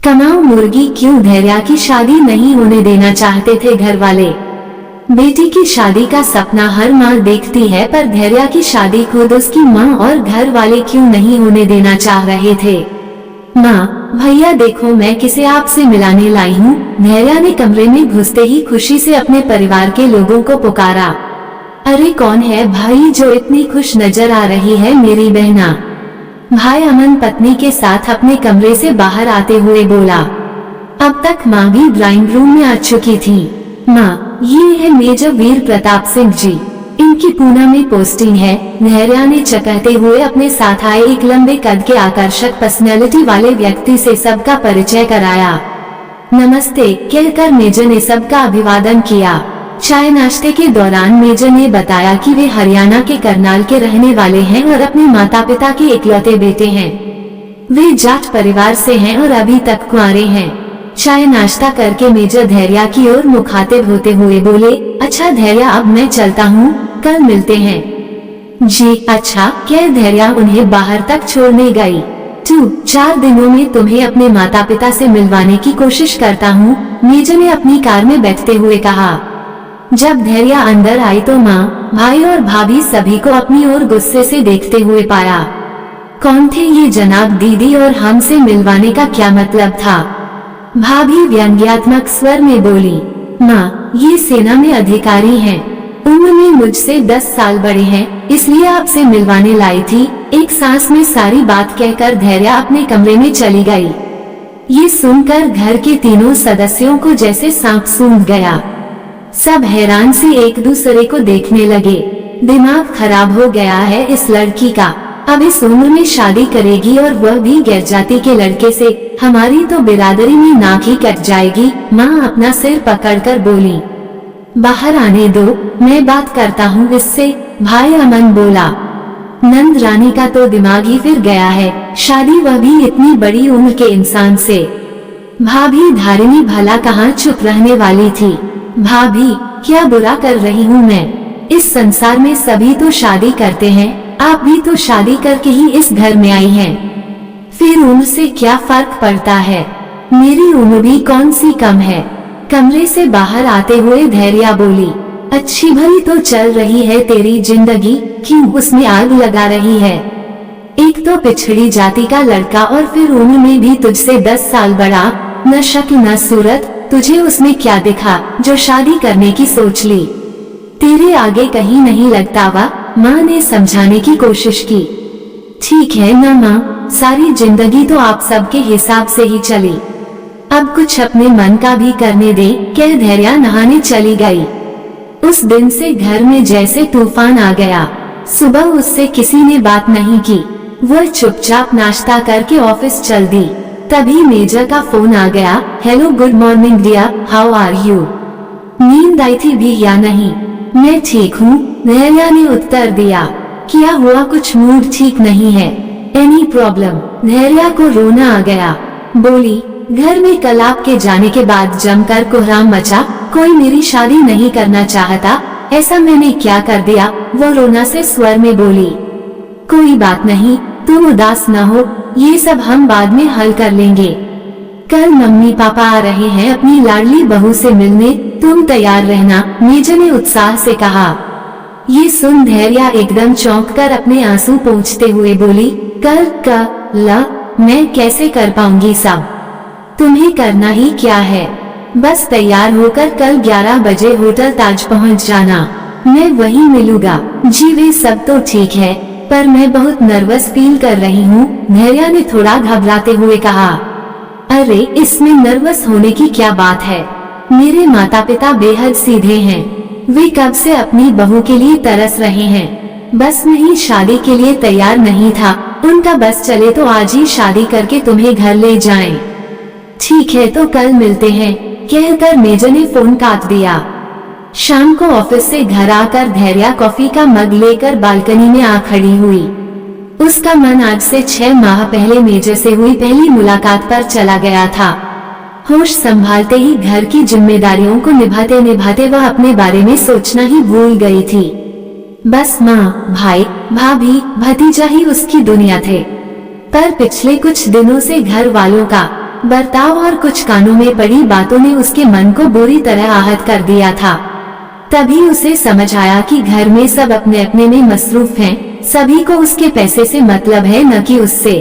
कमाऊ मुर्गी क्यों धैर्या की शादी नहीं होने देना चाहते थे घर वाले। बेटी की शादी का सपना हर माँ देखती है, पर धैर्या की शादी खुद उसकी माँ और घर वाले क्यों नहीं होने देना चाह रहे थे। माँ, भैया देखो मैं किसे आपसे मिलाने लाई हूँ। धैर्या ने कमरे में घुसते ही खुशी से अपने परिवार के लोगों को पुकारा। अरे कौन है भाई जो इतनी खुश नजर आ रही है? मेरी बहना। भाई अमन पत्नी के साथ अपने कमरे से बाहर आते हुए बोला। अब तक माँ भी ड्राइंग रूम में आ चुकी थी। माँ, ये है मेजर वीर प्रताप सिंह जी, इनकी पूना में पोस्टिंग है। धैर्या ने चकहते हुए अपने साथ आए एक लंबे कद के आकर्षक पर्सनैलिटी वाले व्यक्ति से सबका परिचय कराया। नमस्ते कहकर मेजर ने सबका अभिवादन किया। चाय नाश्ते के दौरान मेजर ने बताया कि वे हरियाणा के करनाल के रहने वाले हैं और अपने माता पिता के इकलौते बेटे हैं। वे जाट परिवार से हैं और अभी तक कुंवारे हैं। चाय नाश्ता करके मेजर धैर्या की ओर मुखातिब होते हुए बोले, अच्छा धैर्या अब मैं चलता हूँ, कल मिलते हैं। जी अच्छा, कह धैर्या उन्हें बाहर तक छोड़ने गई। 4 दिनों में तुम्हें अपने माता पिता से मिलवाने की कोशिश करता हूँ, मेजर ने अपनी कार में बैठते हुए कहा। जब धैर्या अंदर आई तो माँ, भाई और भाभी सभी को अपनी ओर गुस्से से देखते हुए पाया। कौन थे ये जनाब दीदी और हमसे मिलवाने का क्या मतलब था? भाभी व्यंग्यात्मक स्वर में बोली। माँ, ये सेना में अधिकारी हैं, उम्र में मुझसे 10 साल बड़े हैं, इसलिए आपसे मिलवाने लाई थी। एक सांस में सारी बात कहकर धैर्या अपने कमरे में चली गई। ये सुनकर घर के तीनों सदस्यों को जैसे सांप सूंघ गया। सब हैरान से एक दूसरे को देखने लगे। दिमाग खराब हो गया है इस लड़की का, अब इस उम्र में शादी करेगी और वह भी गैर जाति के लड़के से, हमारी तो बिरादरी में नाक ही कट जाएगी। माँ अपना सिर पकड़कर बोली। बाहर आने दो, मैं बात करता हूँ इससे, भाई अमन बोला। नंद रानी का तो दिमाग ही फिर गया है, शादी वह भी इतनी बड़ी उम्र के इंसान से। भाभी धारिणी भला कहाँ चुप रहने वाली थी। भाभी, क्या बुरा कर रही हूँ मैं? इस संसार में सभी तो शादी करते हैं, आप भी तो शादी करके ही इस घर में आई हैं। फिर उम्र से क्या फर्क पड़ता है? मेरी उम्र भी कौन सी कम है? कमरे से बाहर आते हुए धैर्या बोली। अच्छी भली तो चल रही है तेरी जिंदगी, क्यों उसमें आग लगा रही है? एक तो पिछड़ी जाति का लड़का और फिर उम्र में भी तुझसे 10 साल बड़ा, न शक्ल न सूरत, तुझे उसमें क्या दिखा जो शादी करने की सोच ली? तेरे आगे कहीं नहीं लगता वा? माँ ने समझाने की कोशिश की। ठीक है ना माँ, सारी जिंदगी तो आप सबके हिसाब से ही चली, अब कुछ अपने मन का भी करने दे, कह धैर्या नहाने चली गई। उस दिन से घर में जैसे तूफान आ गया। सुबह उससे किसी ने बात नहीं की, वह चुपचाप नाश्ता करके ऑफिस चल दी। तभी मेजर का फोन आ गया। Hello good morning dear, how are you? नींद आई थी भी या नहीं? मैं ठीक हूँ, धैर्या ने उत्तर दिया। क्या हुआ, कुछ मूड ठीक नहीं है? Any problem? धैर्या को रोना आ गया। बोली, घर में कल आपके जाने के बाद जमकर कोहराम मचा, कोई मेरी शादी नहीं करना चाहता, ऐसा मैंने क्या कर दिया? वो रोना से स्वर में बोली। कोई बात नहीं, तुम उदास न हो, ये सब हम बाद में हल कर लेंगे। कल मम्मी पापा आ रहे हैं अपनी लाडली बहू से मिलने, तुम तैयार रहना, मेजर ने उत्साह से कहा। ये सुन धैर्या एकदम चौंक कर अपने आंसू पोंछते हुए बोली, कल मैं कैसे कर पाऊंगी सब? तुम्हें करना ही क्या है, बस तैयार होकर कल 11 बजे होटल ताज पहुंच जाना, मैं वहीं मिलूंगा। जी वे सब तो ठीक है, पर मैं बहुत नर्वस फील कर रही हूँ, धैर्या ने थोड़ा घबराते हुए कहा। अरे इसमें नर्वस होने की क्या बात है? मेरे माता पिता बेहद सीधे हैं, वे कब से अपनी बहू के लिए तरस रहे हैं, बस नहीं शादी के लिए तैयार नहीं था, उनका बस चले तो आज ही शादी करके तुम्हें घर ले जाएं। ठीक है तो कल मिलते हैं, कहकर मेजर ने फोन काट दिया। शाम को ऑफिस से घर आकर धैर्या कॉफी का मग लेकर बालकनी में आ खड़ी हुई। उसका मन आज से 6 माह पहले मेजर से हुई पहली मुलाकात पर चला गया था। होश संभालते ही घर की जिम्मेदारियों को निभाते निभाते वह अपने बारे में सोचना ही भूल गई थी। बस माँ, भाई, भाभी, भतीजा ही उसकी दुनिया थे। पर पिछले कुछ दिनों से घर वालों का, बर्ताव और कुछ कानों में पड़ी बातों ने उसके मन को बुरी तरह आहत कर दिया था। तभी उसे समझ आया कि घर में सब अपने अपने में मसरूफ हैं, सभी को उसके पैसे से मतलब है, न कि उससे।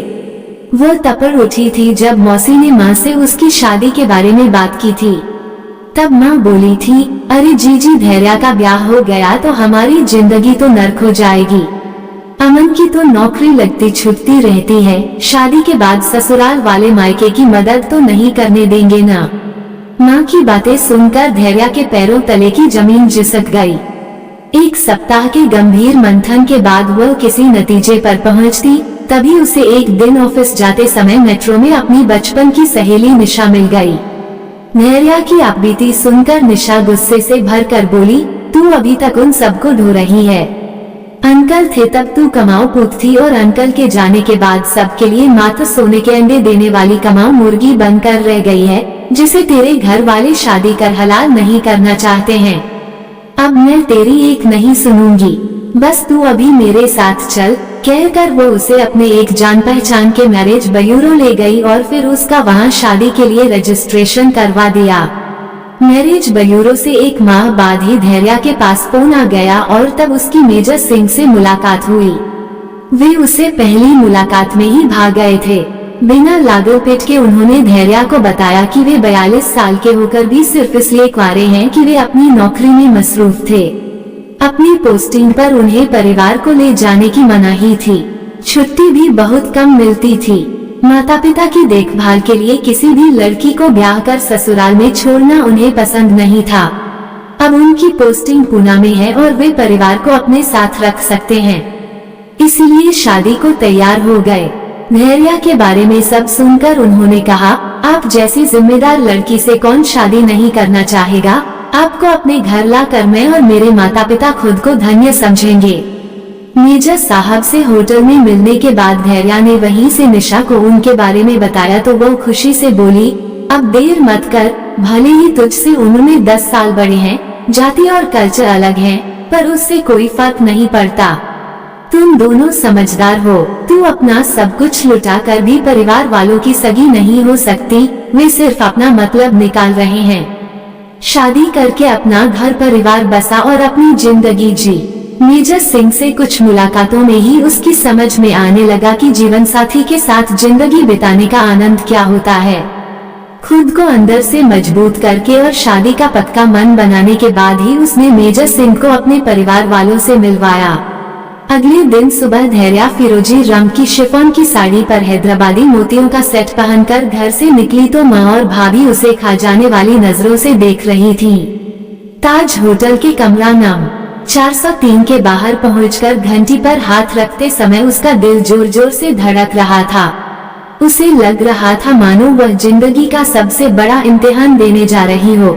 वो तपड़ उठी थी जब मौसी ने माँ से उसकी शादी के बारे में बात की थी। तब माँ बोली थी, अरे जीजी, धैर्या का ब्याह हो गया तो हमारी जिंदगी तो नर्क हो जाएगी। अमन की तो नौकरी लगती छूटती रहती है, शादी के बाद ससुराल वाले मायके की मदद तो नहीं करने देंगे ना। माँ की बातें सुनकर धैर्या के पैरों तले की जमीन जिसक गई। एक सप्ताह के गंभीर मंथन के बाद वह किसी नतीजे पर पहुँचती। तभी उसे एक दिन ऑफिस जाते समय मेट्रो में अपनी बचपन की सहेली निशा मिल गई। धैर्या की आपबीती सुनकर निशा गुस्से से भरकर बोली, तू अभी तक उन सबको ढो रही है। अंकल थे तब तू कमाऊ पूत थी और अंकल के जाने के बाद सबके लिए मात्र सोने के अंडे देने वाली कमाऊ मुर्गी बनकर रह गई है, जिसे तेरे घर वाले शादी कर हलाल नहीं करना चाहते हैं। अब मैं तेरी एक नहीं सुनूंगी, बस तू अभी मेरे साथ चल, कहकर वो उसे अपने एक जान पहचान के मैरिज ब्यूरो ले गई और फिर उसका वहां शादी के लिए रजिस्ट्रेशन करवा दिया। मैरिज ब्यूरो से एक माह बाद ही धैर्या के पास फोन आ गया और तब उसकी मेजर सिंह से मुलाकात हुई। वे उसे पहली मुलाकात में ही भाग गए थे। बिना लागू पेट के उन्होंने धैर्या को बताया कि वे 42 साल के होकर भी सिर्फ इसलिए कुंवारे हैं कि वे अपनी नौकरी में मसरूफ थे। अपनी पोस्टिंग पर उन्हें परिवार को ले जाने की मनाही थी। छुट्टी भी बहुत कम मिलती थी। माता पिता की देखभाल के लिए किसी भी लड़की को ब्याह कर ससुराल में छोड़ना उन्हें पसंद नहीं था। अब उनकी पोस्टिंग पूना में है और वे परिवार को अपने साथ रख सकते हैं, इसीलिए शादी को तैयार हो गए। धैर्या के बारे में सब सुनकर उन्होंने कहा, आप जैसी जिम्मेदार लड़की से कौन शादी नहीं करना चाहेगा। आपको अपने घर लाकर मैं और मेरे माता पिता खुद को धन्य समझेंगे। मेजर साहब से होटल में मिलने के बाद धैर्या ने वहीं से निशा को उनके बारे में बताया तो वो खुशी से बोली, अब देर मत कर, भले ही तुझसे उम्र में 10 साल बड़े हैं, जाति और कल्चर अलग है, पर उससे कोई फर्क नहीं पड़ता। तुम दोनों समझदार हो। तू अपना सब कुछ लुटा कर भी परिवार वालों की सगी नहीं हो सकती, वे सिर्फ अपना मतलब निकाल रहे हैं। शादी करके अपना घर परिवार बसा और अपनी जिंदगी जी। मेजर सिंह से कुछ मुलाकातों में ही उसकी समझ में आने लगा कि जीवन साथी के साथ जिंदगी बिताने का आनंद क्या होता है। खुद को अंदर से मजबूत करके और शादी का पक्का मन बनाने के बाद ही उसने मेजर सिंह को अपने परिवार वालों से मिलवाया। अगले दिन सुबह धैर्या फिरोजी रंग की शिफॉन की साड़ी पर हैदराबादी मोतियों का सेट पहनकर घर से निकली तो माँ और भाभी उसे खा जाने वाली नजरों से देख रही थी। ताज होटल के कमरा नंबर 403 के बाहर पहुंचकर घंटी पर हाथ रखते समय उसका दिल जोर जोर से धड़क रहा था। उसे लग रहा था मानो वह जिंदगी का सबसे बड़ा इम्तिहान देने जा रही हो।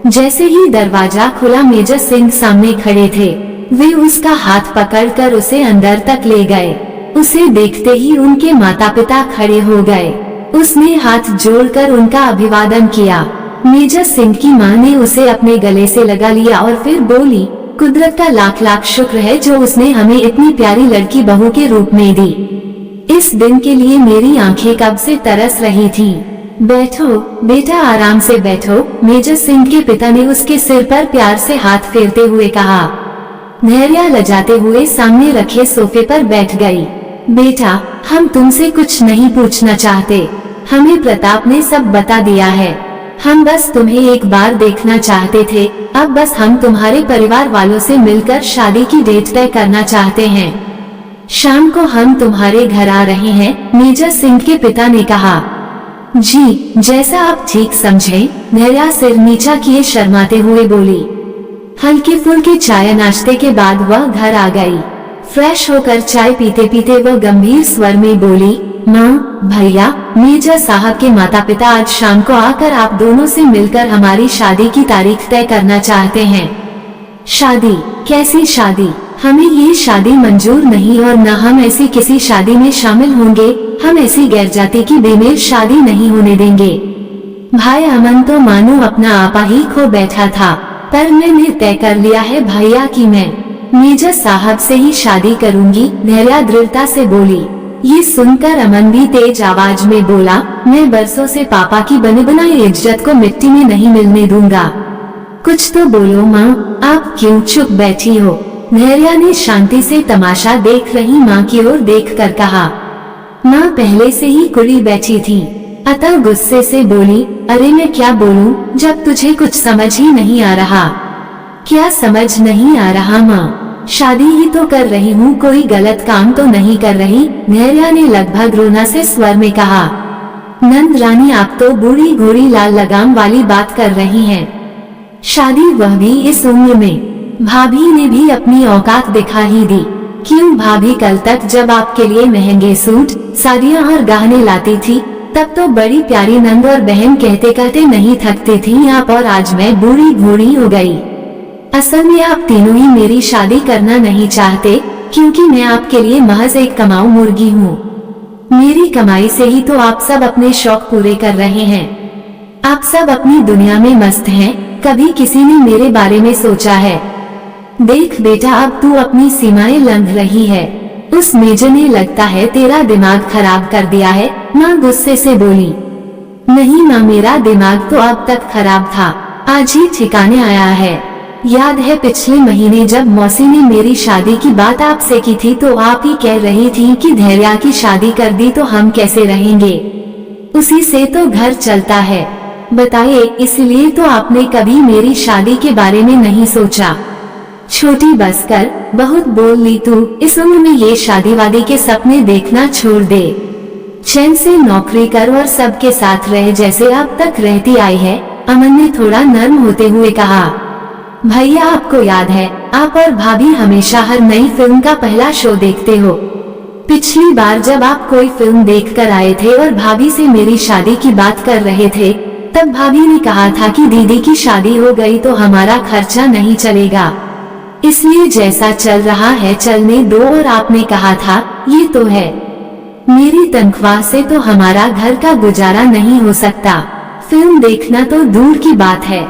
जैसे ही दरवाजा खुला मेजर सिंह सामने खड़े थे। वे उसका हाथ पकड़कर उसे अंदर तक ले गए। उसे देखते ही उनके माता पिता खड़े हो गए। उसने हाथ जोड़कर उनका अभिवादन किया। मेजर सिंह की मां ने उसे अपने गले से लगा लिया और फिर बोली, कुदरत का लाख लाख शुक्र है जो उसने हमें इतनी प्यारी लड़की बहू के रूप में दी। इस दिन के लिए मेरी आंखें कब से तरस रही थी। बैठो बेटा, आराम से बैठो, मेजर सिंह के पिता ने उसके सिर पर प्यार से हाथ फेरते हुए कहा। धैर्या लजाते हुए सामने रखे सोफे पर बैठ गई। बेटा, हम तुमसे कुछ नहीं पूछना चाहते, हमें प्रताप ने सब बता दिया है। हम बस तुम्हें एक बार देखना चाहते थे। अब बस हम तुम्हारे परिवार वालों से मिलकर शादी की डेट तय करना चाहते हैं। शाम को हम तुम्हारे घर आ रहे हैं, मेजर सिंह के पिता ने कहा। जी, जैसा आप ठीक समझे, धैर्या सिर नीचा किए शर्माते हुए बोली। हल्के फुल्के चाय नाश्ते के बाद वह घर आ गई। फ्रेश होकर चाय पीते पीते वह गंभीर स्वर में बोली, माँ, भैया, मेजर साहब के माता पिता आज शाम को आकर आप दोनों से मिलकर हमारी शादी की तारीख तय करना चाहते हैं। शादी? कैसी शादी? हमें ये शादी मंजूर नहीं और न हम ऐसी किसी शादी में शामिल होंगे। हम ऐसी गैर जाति की बेमेल शादी नहीं होने देंगे। भाई अमन तो मानो अपना आपा ही खो बैठा था, पर मैंने तय कर लिया है भैया कि मैं मेजर साहब से ही शादी करूंगी। धैर्या दृढ़ता से बोली। ये सुनकर अमन भी तेज आवाज में बोला, मैं बरसों से पापा की बनी बनाई इज्जत को मिट्टी में नहीं मिलने दूंगा। कुछ तो बोलो माँ, आप क्यों चुप बैठी हो? धैर्या ने शांति से तमाशा देख रही माँ की ओर देखकर कहा। माँ पहले से ही कुड़ी बैठी थी, अतः गुस्से से बोली, अरे मैं क्या बोलूं जब तुझे कुछ समझ ही नहीं आ रहा। क्या समझ नहीं आ रहा माँ? शादी ही तो कर रही हूँ, कोई गलत काम तो नहीं कर रही। धैर्या ने लगभग रोना से स्वर में कहा। नंद रानी आप तो बूढ़ी घोड़ी लाल लगाम वाली बात कर रही हैं। शादी वह भी इस उम्र में। भाभी ने भी अपनी औकात दिखा ही दी। क्यों भाभी, कल तक जब आपके लिए महंगे सूट, साड़ियाँ और गहने लाती थी तब तो बड़ी प्यारी नंद और बहन कहते कहते नहीं थकती थी आप, और आज मैं बूढ़ी घोड़ी हो गई। असल में आप तीनों ही मेरी शादी करना नहीं चाहते, क्योंकि मैं आपके लिए महज एक कमाऊ मुर्गी हूँ। मेरी कमाई से ही तो आप सब अपने शौक पूरे कर रहे हैं। आप सब अपनी दुनिया में मस्त हैं, कभी किसी ने मेरे बारे में सोचा है? देख बेटा, अब तू अपनी सीमाएं लंघ रही है। उस मेजर ने लगता है तेरा दिमाग खराब कर दिया है। माँ गुस्से से बोली। नहीं माँ, मेरा दिमाग तो अब तक खराब था, आज ही ठिकाने आया है। याद है पिछले महीने जब मौसी ने मेरी शादी की बात आपसे की थी तो आप ही कह रही थी कि धैर्या की शादी कर दी तो हम कैसे रहेंगे, उसी से तो घर चलता है। बताइए, इसलिए तो आपने कभी मेरी शादी के बारे में नहीं सोचा। छोटी बस कर, बहुत बोल ली तू। इस उम्र में ये शादी वादी के सपने देखना छोड़ दे। चैन से नौकरी कर और सबके साथ रह जैसे अब तक रहती आई है। अमन ने थोड़ा नर्म होते हुए कहा। भैया आपको याद है, आप और भाभी हमेशा हर नई फिल्म का पहला शो देखते हो। पिछली बार जब आप कोई फिल्म देखकर आए थे और भाभी से मेरी शादी की बात कर रहे थे, तब भाभी ने कहा था कि दीदी की शादी हो गई तो हमारा खर्चा नहीं चलेगा, इसलिए जैसा चल रहा है चलने दो। और आपने कहा था, ये तो है, मेरी तनख्वाह से तो हमारा घर का गुजारा नहीं हो सकता, फिल्म देखना तो दूर की बात है।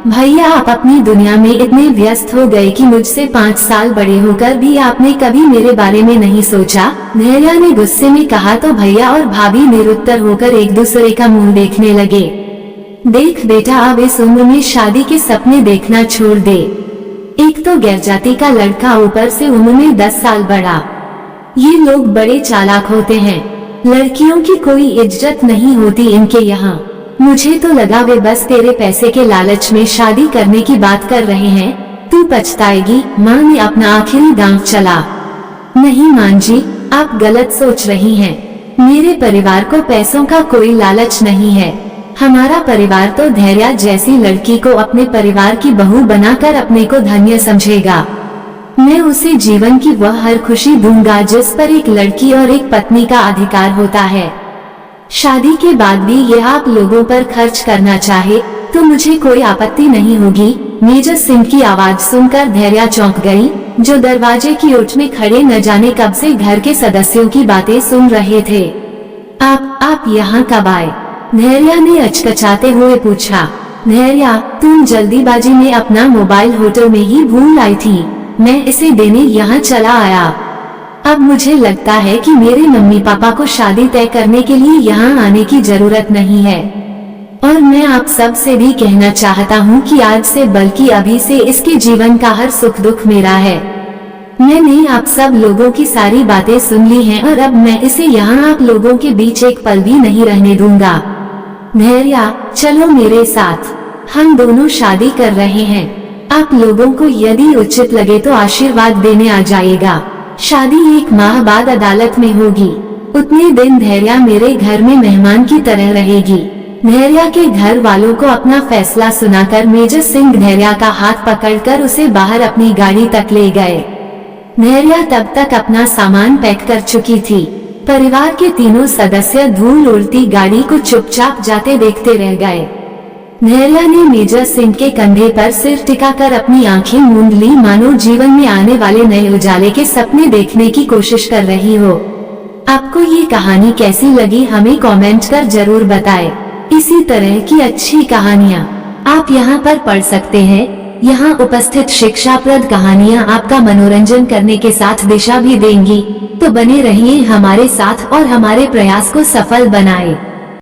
भैया आप अपनी दुनिया में इतने व्यस्त हो गए कि मुझसे 5 साल बड़े होकर भी आपने कभी मेरे बारे में नहीं सोचा। धैर्या ने गुस्से में कहा तो भैया और भाभी निरुत्तर होकर एक दूसरे का मुंह देखने लगे। देख बेटा, अब इस उम्र में शादी के सपने देखना छोड़ दे। एक तो गैर जाति का लड़का, ऊपर से उम्र में 10 साल बड़ा। ये लोग बड़े चालाक होते हैं, लड़कियों की कोई इज्जत नहीं होती इनके यहाँ। मुझे तो लगा वे बस तेरे पैसे के लालच में शादी करने की बात कर रहे हैं। तू पछताएगी। माँ ने अपना आखिरी दांव चला। नहीं मां जी, आप गलत सोच रही हैं। मेरे परिवार को पैसों का कोई लालच नहीं है। हमारा परिवार तो धैर्या जैसी लड़की को अपने परिवार की बहू बनाकर अपने को धन्य समझेगा। मैं उसे जीवन की वह हर खुशी दूंगा जिस पर एक लड़की और एक पत्नी का अधिकार होता है। शादी के बाद भी यह आप लोगों पर खर्च करना चाहे तो मुझे कोई आपत्ति नहीं होगी। मेजर सिंह की आवाज सुनकर धैर्या चौंक गई, जो दरवाजे की ओट में खड़े न जाने कब से घर के सदस्यों की बातें सुन रहे थे। आप यहाँ कब आए? धैर्या ने अचकचाते हुए पूछा। धैर्या, तुम जल्दीबाजी में अपना मोबाइल होटल में ही भूल आई थी, मैं इसे देने यहाँ चला आया। अब मुझे लगता है कि मेरे मम्मी पापा को शादी तय करने के लिए यहाँ आने की जरूरत नहीं है, और मैं आप सब से भी कहना चाहता हूँ कि आज से बल्कि अभी से इसके जीवन का हर सुख दुख मेरा है। मैंने आप सब लोगों की सारी बातें सुन ली हैं और अब मैं इसे यहाँ आप लोगों के बीच एक पल भी नहीं रहने दूंगा। धैर्या, चलो मेरे साथ, हम दोनों शादी कर रहे हैं। आप लोगों को यदि उचित लगे तो आशीर्वाद देने आ जाइएगा। शादी 1 माह बाद अदालत में होगी। उतने दिन धैर्या मेरे घर में मेहमान की तरह रहेगी। धैर्या के घर वालों को अपना फैसला सुनाकर मेजर सिंह धैर्या का हाथ पकड़कर उसे बाहर अपनी गाड़ी तक ले गए। धैर्या तब तक अपना सामान पैक कर चुकी थी। परिवार के तीनों सदस्य धूल उड़ती गाड़ी को चुपचाप जाते देखते रह गए। धैर्या ने मेजर सिंह के कंधे पर सिर टिकाकर अपनी आंखें मूंद ली, मानो जीवन में आने वाले नए उजाले के सपने देखने की कोशिश कर रही हो। आपको ये कहानी कैसी लगी हमें कमेंट कर जरूर बताएं। इसी तरह की अच्छी कहानियाँ आप यहाँ पर पढ़ सकते हैं। यहाँ उपस्थित शिक्षाप्रद कहानियाँ आपका मनोरंजन करने के साथ दिशा भी देंगी। तो बने रहिए हमारे साथ और हमारे प्रयास को सफल बनाएं।